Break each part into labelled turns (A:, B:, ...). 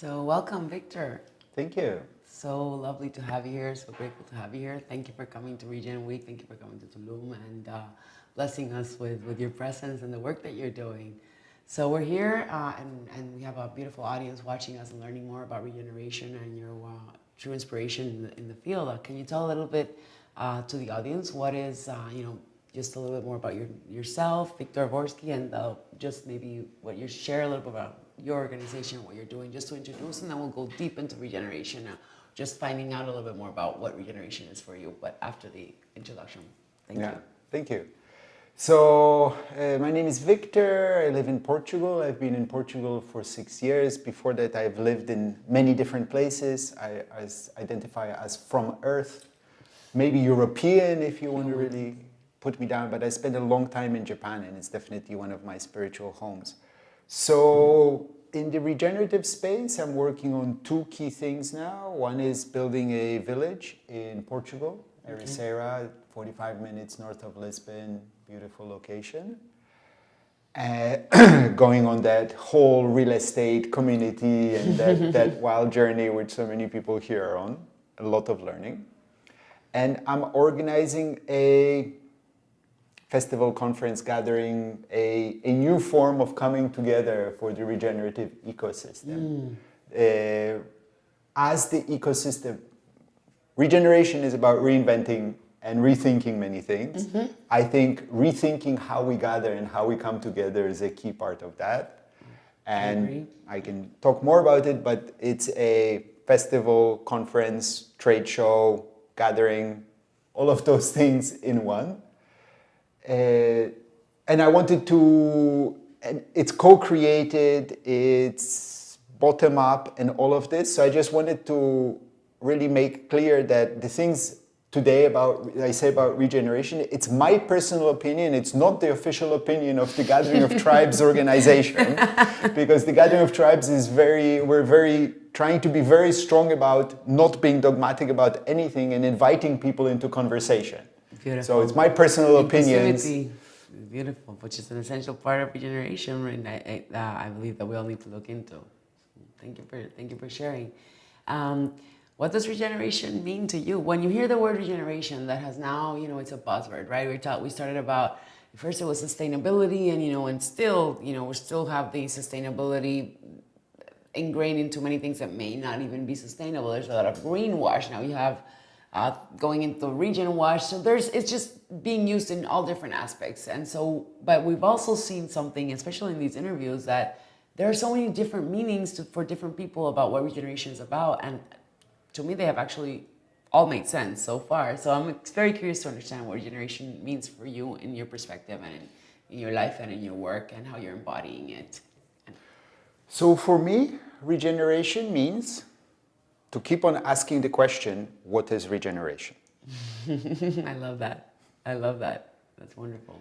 A: So welcome, Victor.
B: Thank you.
A: So lovely to have you here. So grateful to have you here. Thank you for coming to Regen Week. Thank you for coming to Tulum and blessing us with your presence and the work that you're doing. So we're here and we have a beautiful audience watching us and learning more about regeneration and your true inspiration in the field. Can you tell a little bit to the audience what is, just a little bit more about yourself, Victor Vorski, and just maybe what you share a little bit about your organization, what you're doing, just to introduce, and then we'll go deep into regeneration now, just finding out a little bit more about what regeneration is for you, but after the introduction. Thank you.
B: Thank you. So my name is Victor. I live in Portugal. I've been in Portugal for 6 years. Before that, I've lived in many different places. I identify as from Earth, maybe European if you want to really put me down, but I spent a long time in Japan and it's definitely one of my spiritual homes. So in the regenerative space, I'm working on two key things now. One is building a village in Portugal, Ericeira, 45 minutes north of Lisbon, beautiful location. Going on that whole real estate community and that wild journey which so many people here are on, a lot of learning. And I'm organizing a festival, conference, gathering, a new form of coming together for the regenerative ecosystem. As the ecosystem, regeneration is about reinventing and rethinking many things. I think rethinking how we gather and how we come together is a key part of that. And I can talk more about it, but it's a festival, conference, trade show, gathering, all of those things in one. And I wanted to, and it's co-created, it's bottom-up and all of this. So I just wanted to really make clear that the things today I say about regeneration, it's my personal opinion. It's not the official opinion of the Gathering of Tribes organization, because the Gathering of Tribes is we're trying to be very strong about not being dogmatic about anything and inviting people into conversation.
A: Beautiful.
B: So it's my personal opinions.
A: Beautiful, which is an essential part of regeneration, and I believe that we all need to look into. Thank you for sharing. What does regeneration mean to you? When you hear the word regeneration, that has now, it's a buzzword, right? We started about, first it was sustainability, and still, we still have the sustainability ingrained into many things that may not even be sustainable. There's a lot of greenwash. Now you have going into regen wash. So it's just being used in all different aspects. And so, but we've also seen something, especially in these interviews, that there are so many different meanings for different people about what regeneration is about. And to me, they have actually all made sense so far. So I'm very curious to understand what regeneration means for you in your perspective and in your life and in your work and how you're embodying it.
B: So for me, regeneration means to keep on asking the question, what is regeneration?
A: I love that. That's wonderful.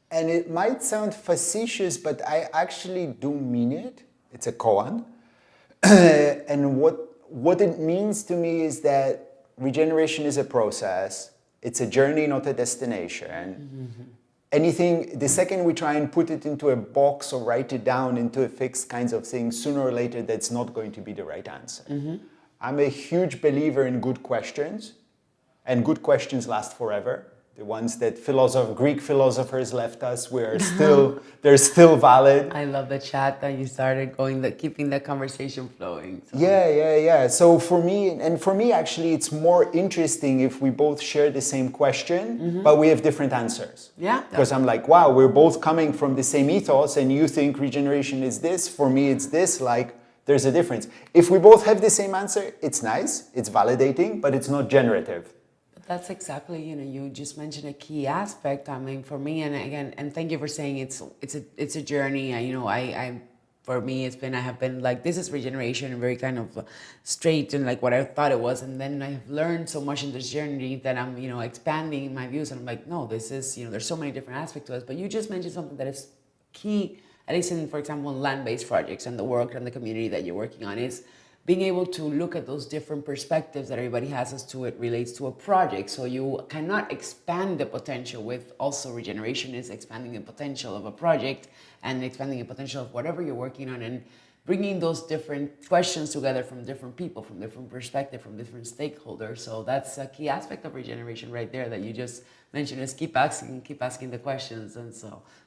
B: And it might sound facetious, but I actually do mean it. It's a koan. And what it means to me is that regeneration is a process. It's a journey, not a destination. Anything, the second we try and put it into a box or write it down into a fixed kinds of thing, sooner or later, that's not going to be the right answer. I'm a huge believer in good questions, and good questions last forever. The ones that Greek philosophers left us, they're still valid.
A: I love the chat that you started keeping the conversation flowing. So.
B: Yeah. So for me, actually, it's more interesting if we both share the same question, but we have different answers.
A: Yeah.
B: Because I'm like, wow, we're both coming from the same ethos, and you think regeneration is this, for me it's this, there's a difference. If we both have the same answer, it's nice, it's validating, but it's not generative.
A: That's exactly, you just mentioned a key aspect. I mean, for me, and again, and thank you for saying it's a journey. For me, I have been like, this is regeneration and very kind of straight and like what I thought it was. And then I have learned so much in this journey that I'm, expanding my views. And I'm like, no, this is, there's so many different aspects to us. But you just mentioned something that is key, at least in, for example, land-based projects and the work and the community that you're working on is being able to look at those different perspectives that everybody has as to it relates to a project. So you cannot expand the potential with also regeneration is expanding the potential of a project and expanding the potential of whatever you're working on. And bringing those different questions together from different people, from different perspectives, from different stakeholders. So that's a key aspect of regeneration right there that you just mentioned, is keep asking the questions. And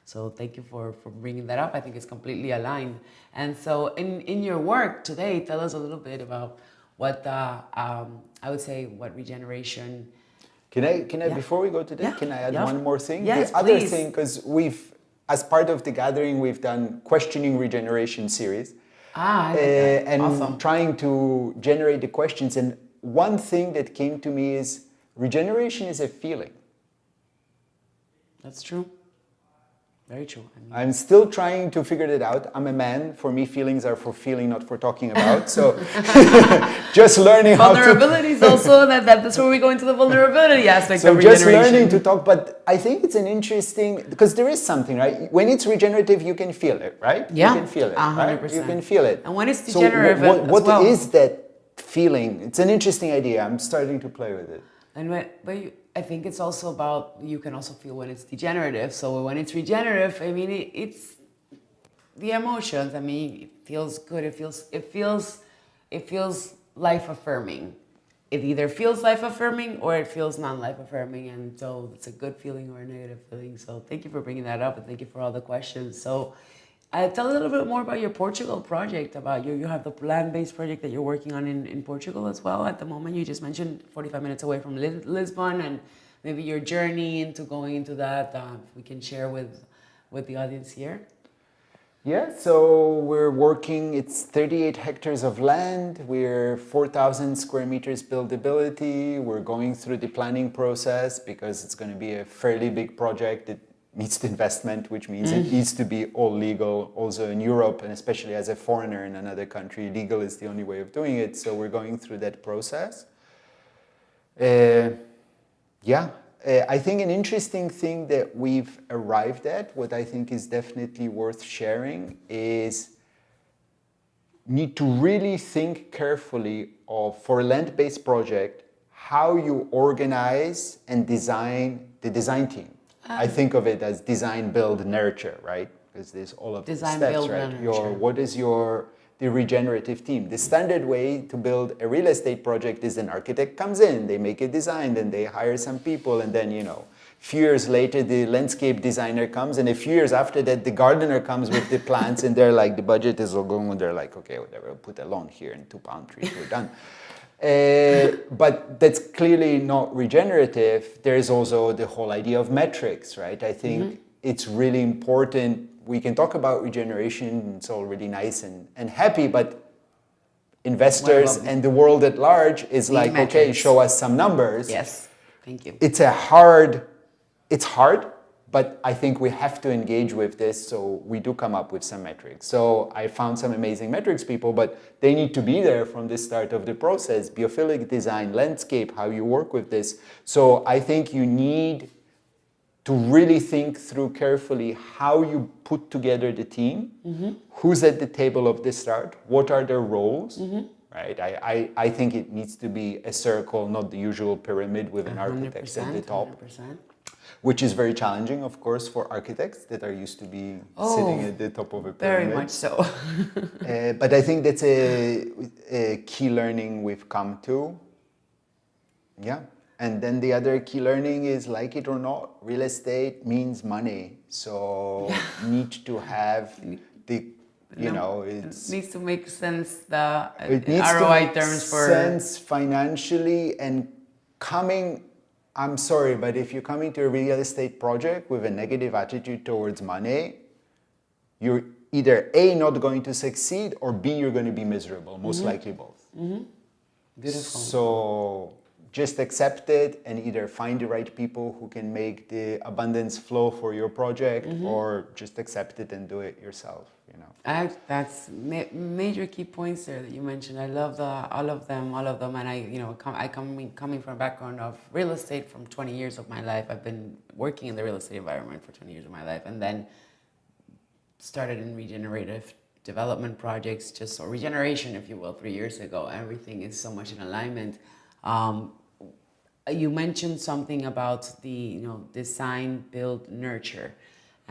A: so thank you for bringing that up. I think it's completely aligned. And so in your work today, tell us a little bit about what I would say what regeneration.
B: Can I
A: Yeah.
B: before we go to that,
A: Yeah.
B: can I add
A: Yeah.
B: one more thing?
A: Yes,
B: The other
A: please.
B: thing, because as part of the gathering, we've done questioning regeneration series.
A: I like that.
B: And
A: Awesome.
B: trying to generate the questions. And one thing that came to me is regeneration is a feeling.
A: That's true. Very true. I mean,
B: I'm still trying to figure that out. I'm a man. For me, feelings are for feeling, not for talking about. So just learning how to...
A: vulnerability is also that's where we go into the vulnerability aspect
B: So
A: of
B: just
A: regeneration.
B: learning to talk, but I think it's an interesting, because there is something, right? When it's regenerative, you can feel it, right?
A: Yeah,
B: You can feel it,
A: 100%.
B: right? You can feel it.
A: And when it's
B: So
A: degenerative as
B: what
A: well.
B: is that feeling? It's an interesting idea. I'm starting to play with it.
A: And I think it's also about, you can also feel when it's degenerative. So when it's regenerative, I mean, it's the emotions. I mean, it feels good. It feels life affirming. It either feels life affirming or it feels non-life affirming. And so it's a good feeling or a negative feeling. So thank you for bringing that up, and thank you for all the questions. So tell a little bit more about your Portugal project. About you have the land-based project that you're working on in Portugal as well at the moment. You just mentioned 45 minutes away from Lisbon, and maybe your journey into going into that. We can share with the audience here.
B: Yeah, so we're working, it's 38 hectares of land, we're 4,000 square meters buildability, we're going through the planning process because it's going to be a fairly big project. It needs the investment, which means it needs to be all legal, also in Europe, and especially as a foreigner in another country, legal is the only way of doing it, so we're going through that process. I think an interesting thing that we've arrived at, what I think is definitely worth sharing, is need to really think carefully of, for a land-based project, how you organize and design the design team. I think of it as design, build, nurture, right? Because there's all of the
A: Design,
B: steps,
A: build,
B: right?
A: and nurture.
B: What is the regenerative team? The standard way to build a real estate project is an architect comes in, they make a design, then they hire some people, and then, a few years later, the landscape designer comes, and a few years after that, the gardener comes with the plants, and they're like, the budget is all going, and they're like, okay, whatever, we'll put a lawn here and 2 palm trees, we're done. But that's clearly not regenerative. There's also the whole idea of metrics, right? I think it's really important. We can talk about regeneration, it's all really nice and happy, but investors and the world at large is like,
A: metrics.
B: okay, show us some numbers.
A: Yes, thank you.
B: It's hard, but I think we have to engage with this, so we do come up with some metrics. So I found some amazing metrics people, but they need to be there from the start of the process. Biophilic design, landscape, how you work with this. So I think you need to really think through carefully how you put together the team, who's at the table of the start, what are their roles, right? I think it needs to be a circle, not the usual pyramid with an architect at the top.
A: 100%.
B: Which is very challenging, of course, for architects that are used to be sitting at the top of a pyramid.
A: Very much so.
B: But I think that's a key learning we've come to. Yeah. And then the other key learning is, like it or not, real estate means money. So need to have the,
A: it needs to make sense, the
B: it needs
A: ROI
B: to
A: terms for
B: sense financially, and I'm sorry, but if you're coming to a real estate project with a negative attitude towards money, you're either A, not going to succeed, or B, you're going to be miserable, most likely both.
A: Beautiful.
B: So just accept it and either find the right people who can make the abundance flow for your project, or just accept it and do it yourself.
A: That's major key points there that you mentioned. I love all of them, and I coming from a background of real estate from 20 years of my life. I've been working in the real estate environment for 20 years of my life, and then started in regenerative development projects, or regeneration, if you will, 3 years ago. Everything is so much in alignment. You mentioned something about the design, build, nurture.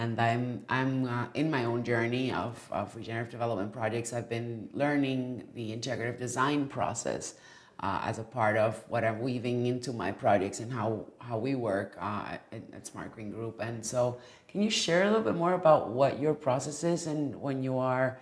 A: And I'm in my own journey of regenerative development projects. I've been learning the integrative design process as a part of what I'm weaving into my projects and how we work at Smart Green Group. And so can you share a little bit more about what your process is and when you are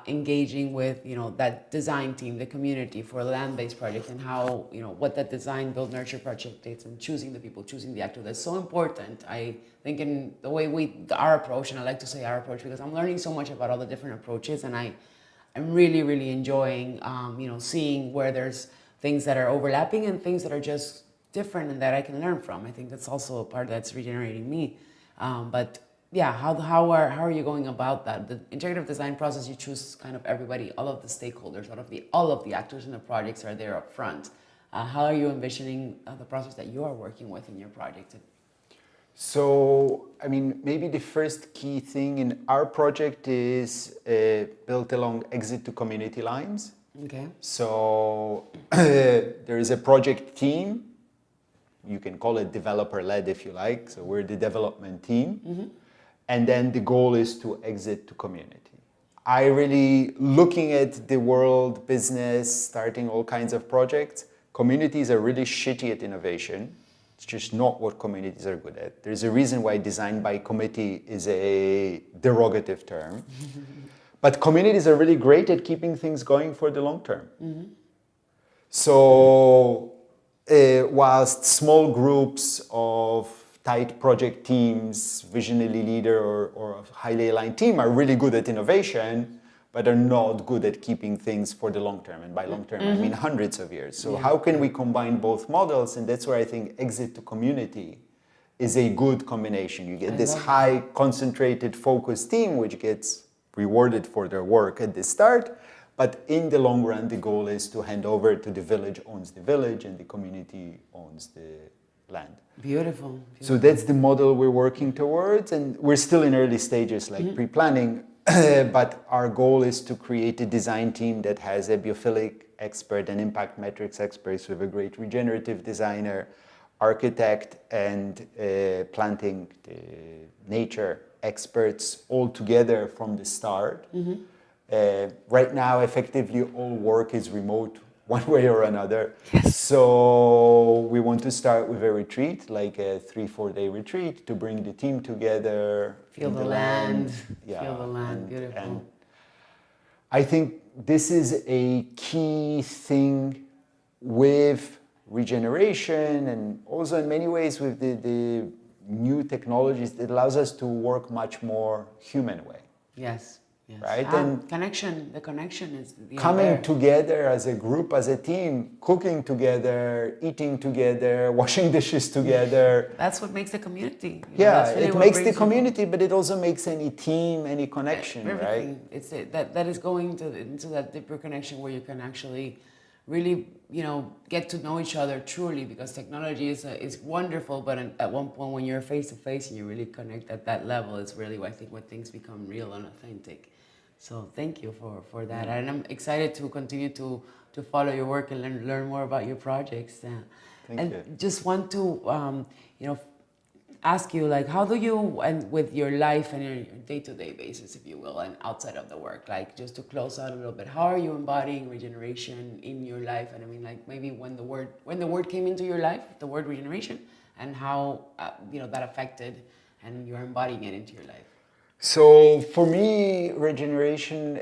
A: engaging with, you know, that design team, the community for a land-based project, and how, you know, what that design, build, nurture project is, and choosing the people, choosing the actor. That's so important. I think in the way our approach, and I like to say our approach because I'm learning so much about all the different approaches, and I'm really, really enjoying, you know, seeing where there's things that are overlapping and things that are just different and that I can learn from. I think that's also a part that's regenerating me. But yeah, how are you going about that? The integrative design process, you choose kind of everybody, all of the stakeholders, all of the actors in the projects are there up front. How are you envisioning the process that you are working with in your project?
B: So, I mean, maybe the first key thing in our project is built along exit to community lines.
A: Okay.
B: So there is a project team. You can call it developer-led if you like. So we're the development team. Mm-hmm. And then the goal is to exit to community. I really, looking at the world, business, starting all kinds of projects, communities are really shitty at innovation. It's just not what communities are good at. There's a reason why design by committee is a derogative term. But communities are really great at keeping things going for the long term. Mm-hmm. So whilst small groups of tight project teams, visionary leader or a highly aligned team are really good at innovation, but are not good at keeping things for the long term. And by long term, I mean hundreds of years. So how can we combine both models? And that's where I think exit to community is a good combination. You get this high concentrated focused team, which gets rewarded for their work at the start. But in the long run, the goal is to hand over to the village owns the village and the community owns the land.
A: Beautiful.
B: So that's the model we're working towards, and we're still in early stages, like pre-planning, but our goal is to create a design team that has a biophilic expert and impact metrics experts with a great regenerative designer, architect, and planting nature experts all together from the start. Right now, effectively, all work is remote one way or another.
A: Yes.
B: So we want to start with a retreat, like a 3-4 day retreat, to bring the team together.
A: Feel the land.
B: Yeah,
A: feel the land. Beautiful.
B: And I think this is a key thing with regeneration, and also in many ways with the new technologies that allows us to work much more human way.
A: Yes. Yes.
B: Right?
A: And the connection is
B: coming together as a group, as a team, cooking together, eating together, washing dishes together.
A: That's what makes the community.
B: Yeah, really it makes the community, but it also makes any team, any connection,
A: everything.
B: Right?
A: It's that is going into that deeper connection where you can actually really, get to know each other truly, because technology is wonderful, but at one point when you're face to face and you really connect at that level, it's really, I think, when things become real and authentic. So thank you for that, and I'm excited to continue to follow your work and learn more about your projects.
B: Thank you.
A: Just want to ask you, like, how do you, and with your life and your day-to-day basis, if you will, and outside of the work, like, just to close out a little bit, how are you embodying regeneration in your life? And I mean, like, maybe when the word came into your life, the word regeneration, and how that affected, and you're embodying it into your life.
B: So for me, regeneration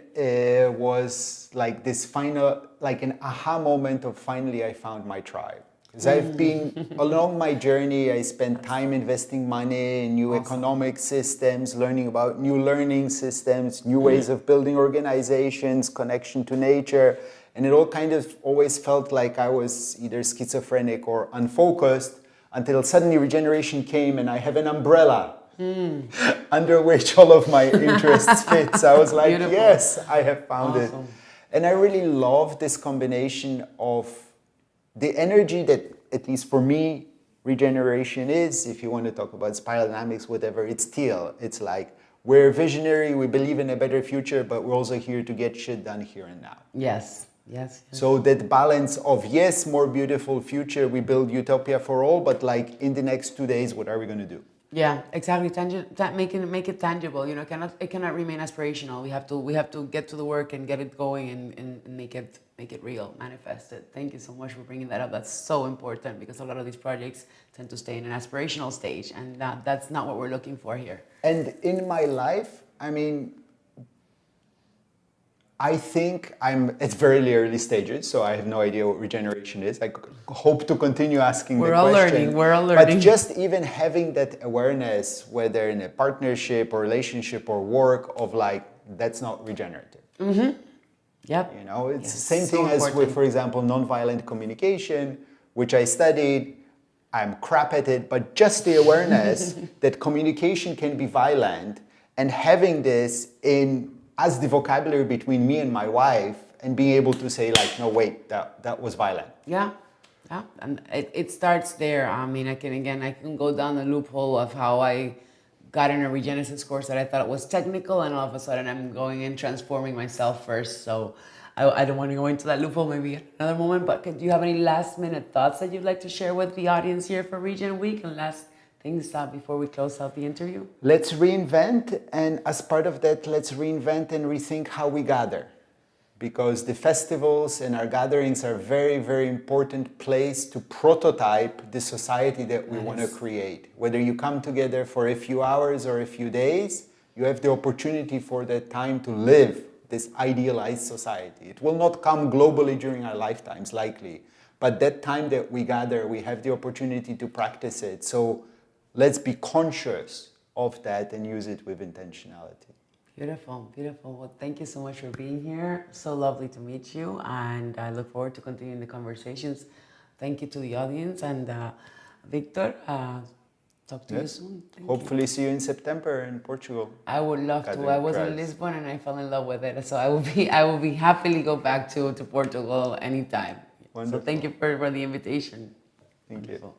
B: was like this final, like an aha moment of finally I found my tribe. Because I've been, along my journey, I spent time investing money in new economic systems, learning about new learning systems, new ways of building organizations, connection to nature. And it all kind of always felt like I was either schizophrenic or unfocused, until suddenly regeneration came and I have an umbrella under which all of my interests fit. So I was like,
A: Beautiful.
B: Yes, I have found it.
A: Awesome.
B: And I really love this combination of the energy that, at least for me, regeneration is. If you want to talk about spiral dynamics, whatever, it's teal. It's like, we're visionary, we believe in a better future, but we're also here to get shit done here and now.
A: Yes. Yes.
B: So that balance of, yes, more beautiful future, we build utopia for all, but like in the next 2 days, what are we going to do?
A: Yeah, exactly. Make it tangible. You know, it cannot remain aspirational. We have to get to the work and get it going and make it real, manifest it. Thank you so much for bringing that up. That's so important because a lot of these projects tend to stay in an aspirational stage, and that's not what we're looking for here.
B: And in my life, I mean, I think I'm at very early stages, so I have no idea what regeneration is. I hope to continue asking the question.
A: We're all learning.
B: But just even having that awareness, whether in a partnership or relationship or work, of like, that's not regenerative.
A: Mm-hmm. Yep.
B: You know, it's
A: Yes,
B: the same
A: so
B: thing as
A: important.
B: with, for example, nonviolent communication, which I studied. I'm crap at it, but just the awareness that communication can be violent, and having this in as the vocabulary between me and my wife, and being able to say like, no, wait, that was violent.
A: Yeah, yeah, and it starts there. I mean, I can go down the loophole of how I got in a Regenesis course that I thought was technical, and all of a sudden I'm going and transforming myself first. So I don't want to go into that loophole maybe at another moment, but do you have any last minute thoughts that you'd like to share with the audience here for Regen Week, and last things before we close out the interview?
B: Let's reinvent, and as part of that, let's reinvent and rethink how we gather. Because the festivals and our gatherings are a very important place to prototype the society that we want to create. Whether you come together for a few hours or a few days, you have the opportunity for that time to live this idealized society. It will not come globally during our lifetimes, likely. But that time that we gather, we have the opportunity to practice it. So let's be conscious of that and use it with intentionality.
A: Beautiful, beautiful. Well, thank you so much for being here. So lovely to meet you, and I look forward to continuing the conversations. Thank you to the audience, and Victor, talk to you soon.
B: Hopefully see you in September in Portugal.
A: I would love to. I was in Lisbon and I fell in love with it, so I will be happily go back to Portugal anytime.
B: Wonderful.
A: So thank you for the invitation.
B: Thank you.
A: Wonderful.